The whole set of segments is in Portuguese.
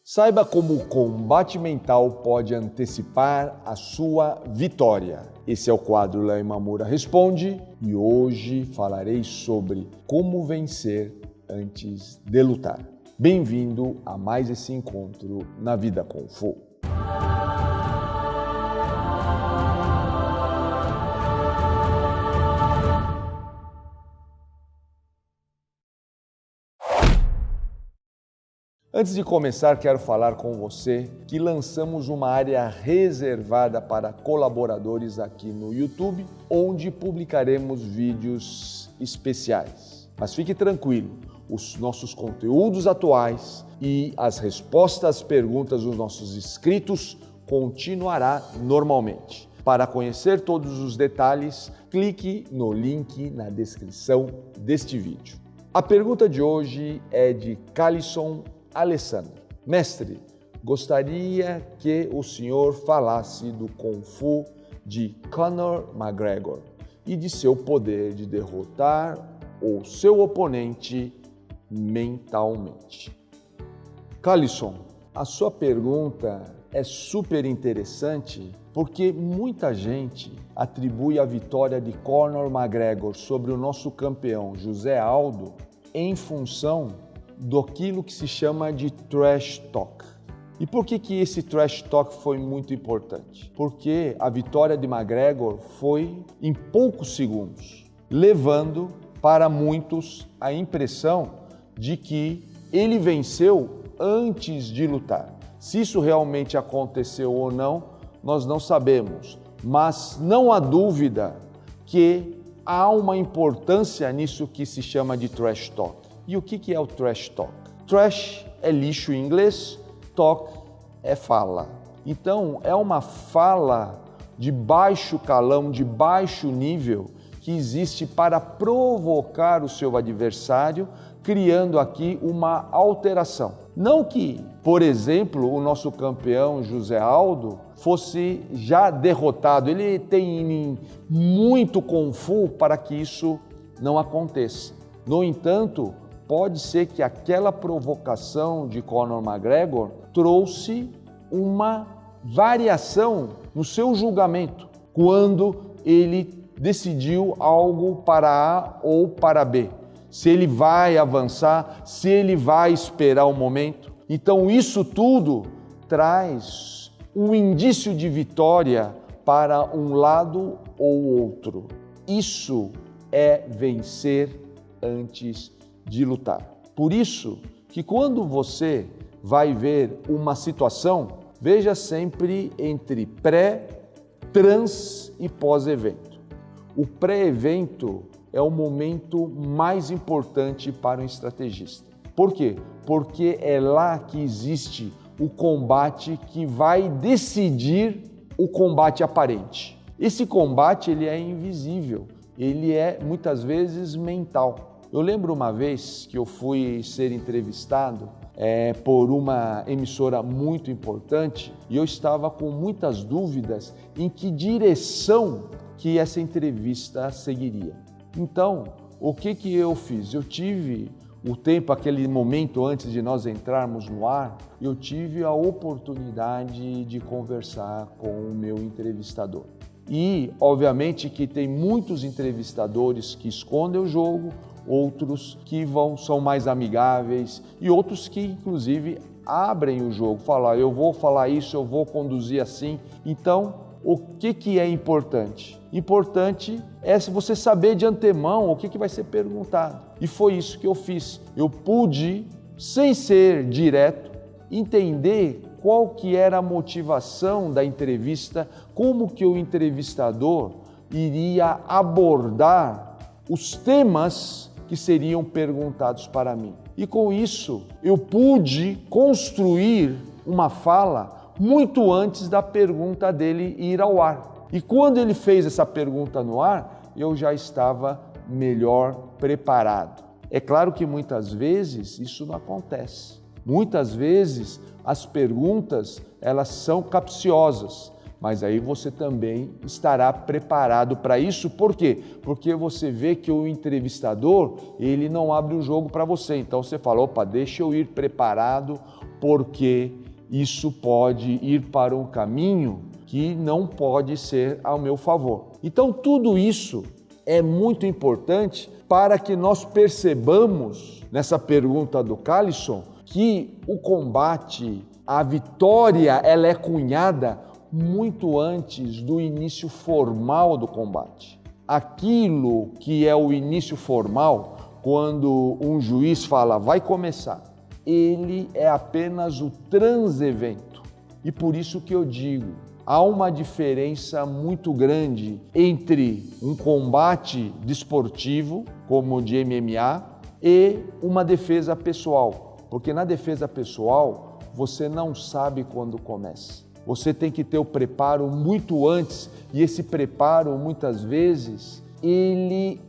Saiba como o combate mental pode antecipar a sua vitória. Esse é o quadro Léo Imamura Responde e hoje falarei sobre como vencer antes de lutar. Bem-vindo a mais esse encontro na Vida Kung Fu. Antes de começar, quero falar com você que lançamos uma área reservada para colaboradores aqui no YouTube, onde publicaremos vídeos especiais. Mas fique tranquilo, os nossos conteúdos atuais e as respostas às perguntas dos nossos inscritos continuará normalmente. Para conhecer todos os detalhes, clique no link na descrição deste vídeo. A pergunta de hoje é de Calisson Alessandro. Mestre, gostaria que o senhor falasse do Kung Fu de Conor McGregor e de seu poder de derrotar o seu oponente mentalmente. Calisson, a sua pergunta é super interessante porque muita gente atribui a vitória de Conor McGregor sobre o nosso campeão José Aldo em função daquilo que se chama de trash talk. E por que esse trash talk foi muito importante? Porque a vitória de McGregor foi em poucos segundos, levando para muitos a impressão de que ele venceu antes de lutar. Se isso realmente aconteceu ou não, nós não sabemos, mas não há dúvida que há uma importância nisso que se chama de trash talk. E o que é o trash talk? Trash é lixo em inglês, talk é fala. Então, é uma fala de baixo calão, de baixo nível, que existe para provocar o seu adversário, criando aqui uma alteração. Não que, por exemplo, o nosso campeão José Aldo fosse já derrotado. Ele tem muito Kung Fu para que isso não aconteça. No entanto, pode ser que aquela provocação de Conor McGregor trouxe uma variação no seu julgamento, quando ele decidiu algo para A ou para B. Se ele vai avançar, se ele vai esperar o momento. Então isso tudo traz um indício de vitória para um lado ou outro. Isso é vencer antes de lutar. Por isso que quando você vai ver uma situação, veja sempre entre pré, trans e pós-evento. O pré-evento é o momento mais importante para um estrategista. Por quê? Porque é lá que existe o combate que vai decidir o combate aparente. Esse combate ele é invisível, ele é muitas vezes mental. Eu lembro uma vez que eu fui ser entrevistado por uma emissora muito importante e eu estava com muitas dúvidas em que direção que essa entrevista seguiria. Então, o que eu fiz? Eu tive o tempo, aquele momento antes de nós entrarmos no ar, eu tive a oportunidade de conversar com o meu entrevistador. E, obviamente, que tem muitos entrevistadores que escondem o jogo, outros que são mais amigáveis e outros que, inclusive, abrem o jogo, falam, eu vou falar isso, eu vou conduzir assim. Então, o que é importante? Importante é você saber de antemão o que vai ser perguntado. E foi isso que eu fiz. Eu pude, sem ser direto, entender qual que era a motivação da entrevista, como que o entrevistador iria abordar os temas que seriam perguntados para mim. E com isso, eu pude construir uma fala muito antes da pergunta dele ir ao ar. E quando ele fez essa pergunta no ar, eu já estava melhor preparado. É claro que muitas vezes isso não acontece. Muitas vezes as perguntas, elas são capciosas, mas aí você também estará preparado para isso. Por quê? Porque você vê que o entrevistador, ele não abre o jogo para você. Então você fala, opa, deixa eu ir preparado, porque isso pode ir para um caminho que não pode ser ao meu favor. Então, tudo isso é muito importante para que nós percebamos, nessa pergunta do Calisson, que o combate, a vitória, ela é cunhada muito antes do início formal do combate. Aquilo que é o início formal, quando um juiz fala, vai começar, ele é apenas o transevento. E por isso que eu digo, há uma diferença muito grande entre um combate desportivo, como o de MMA, e uma defesa pessoal. Porque na defesa pessoal, você não sabe quando começa. Você tem que ter o preparo muito antes, e esse preparo, muitas vezes, ele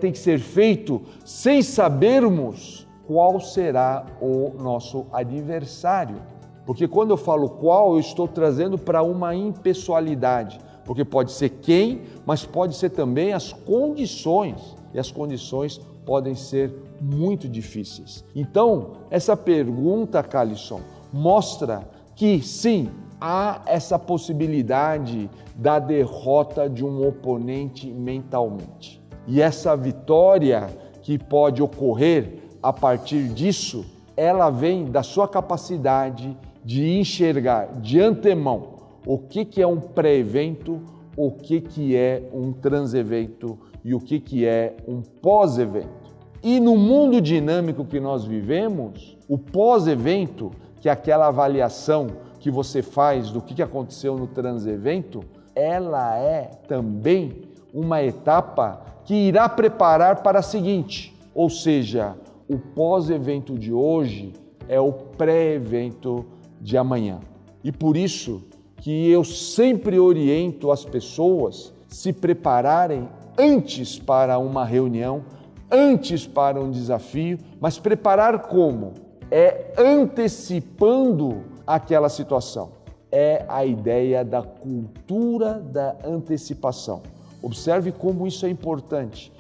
tem que ser feito sem sabermos qual será o nosso adversário. Porque quando eu falo qual, eu estou trazendo para uma impessoalidade. Porque pode ser quem, mas pode ser também as condições. E as condições podem ser muito difíceis. Então, essa pergunta, Calisson, mostra que sim, há essa possibilidade da derrota de um oponente mentalmente. E essa vitória que pode ocorrer a partir disso, ela vem da sua capacidade de enxergar de antemão o que é um pré-evento, o que é um transevento e o que é um pós-evento. E no mundo dinâmico que nós vivemos, o pós-evento, que é aquela avaliação que você faz do que aconteceu no transevento, ela é também uma etapa que irá preparar para a seguinte, ou seja, o pós-evento de hoje é o pré-evento de amanhã. E por isso que eu sempre oriento as pessoas se prepararem antes para uma reunião, antes para um desafio, mas preparar como? É antecipando aquela situação. É a ideia da cultura da antecipação. Observe como isso é importante.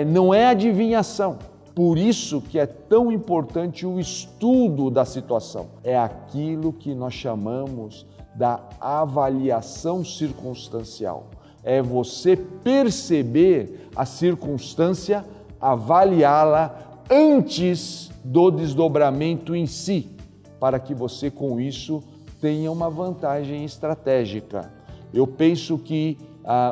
Não é adivinhação. Por isso que é tão importante o estudo da situação. É aquilo que nós chamamos da avaliação circunstancial. É você perceber a circunstância, avaliá-la antes do desdobramento em si, para que você com isso tenha uma vantagem estratégica. Eu penso que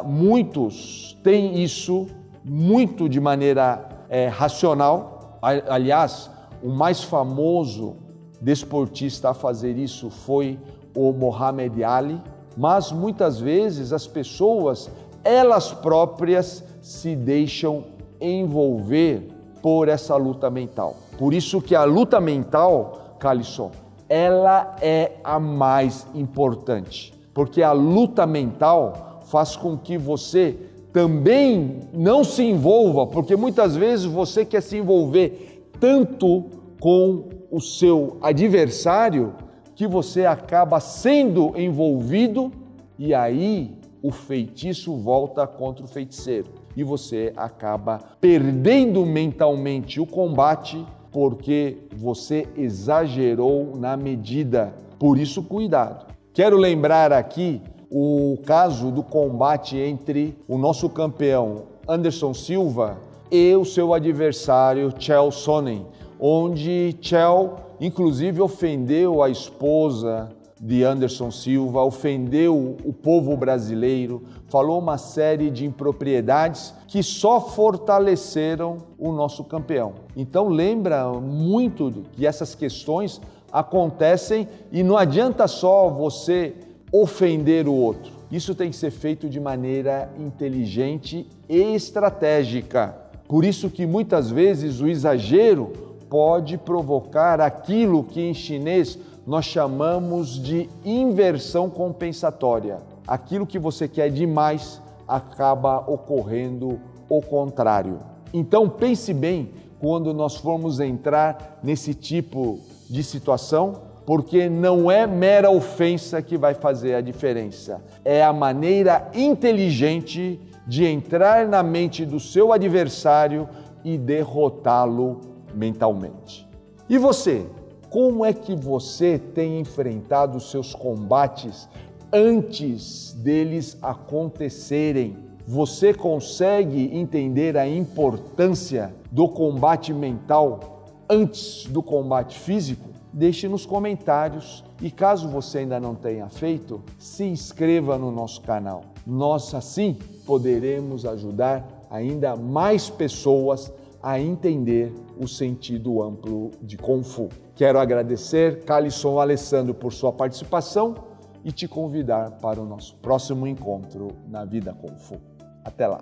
muitos têm isso muito de maneira racional. Aliás, o mais famoso desportista a fazer isso foi o Muhammad Ali, mas muitas vezes as pessoas, elas próprias se deixam envolver por essa luta mental. Por isso que a luta mental, Calisson, ela é a mais importante, porque a luta mental faz com que você também não se envolva, porque muitas vezes você quer se envolver tanto com o seu adversário que você acaba sendo envolvido e aí o feitiço volta contra o feiticeiro e você acaba perdendo mentalmente o combate porque você exagerou na medida. Por isso, cuidado. Quero lembrar aqui o caso do combate entre o nosso campeão Anderson Silva e o seu adversário Chael Sonnen, onde Chael, inclusive, ofendeu a esposa de Anderson Silva, ofendeu o povo brasileiro, falou uma série de impropriedades que só fortaleceram o nosso campeão. Então lembra muito que essas questões acontecem e não adianta só você ofender o outro. Isso tem que ser feito de maneira inteligente e estratégica. Por isso que muitas vezes o exagero pode provocar aquilo que em chinês nós chamamos de inversão compensatória. Aquilo que você quer demais acaba ocorrendo o contrário. Então pense bem quando nós formos entrar nesse tipo de situação, porque não é mera ofensa que vai fazer a diferença. É a maneira inteligente de entrar na mente do seu adversário e derrotá-lo mentalmente. E você? Como é que você tem enfrentado os seus combates antes deles acontecerem? Você consegue entender a importância do combate mental antes do combate físico? Deixe nos comentários e caso você ainda não tenha feito, se inscreva no nosso canal. Nós assim poderemos ajudar ainda mais pessoas a entender o sentido amplo de Kung Fu. Quero agradecer Calisson Alessandro por sua participação e te convidar para o nosso próximo encontro na Vida Kung Fu. Até lá!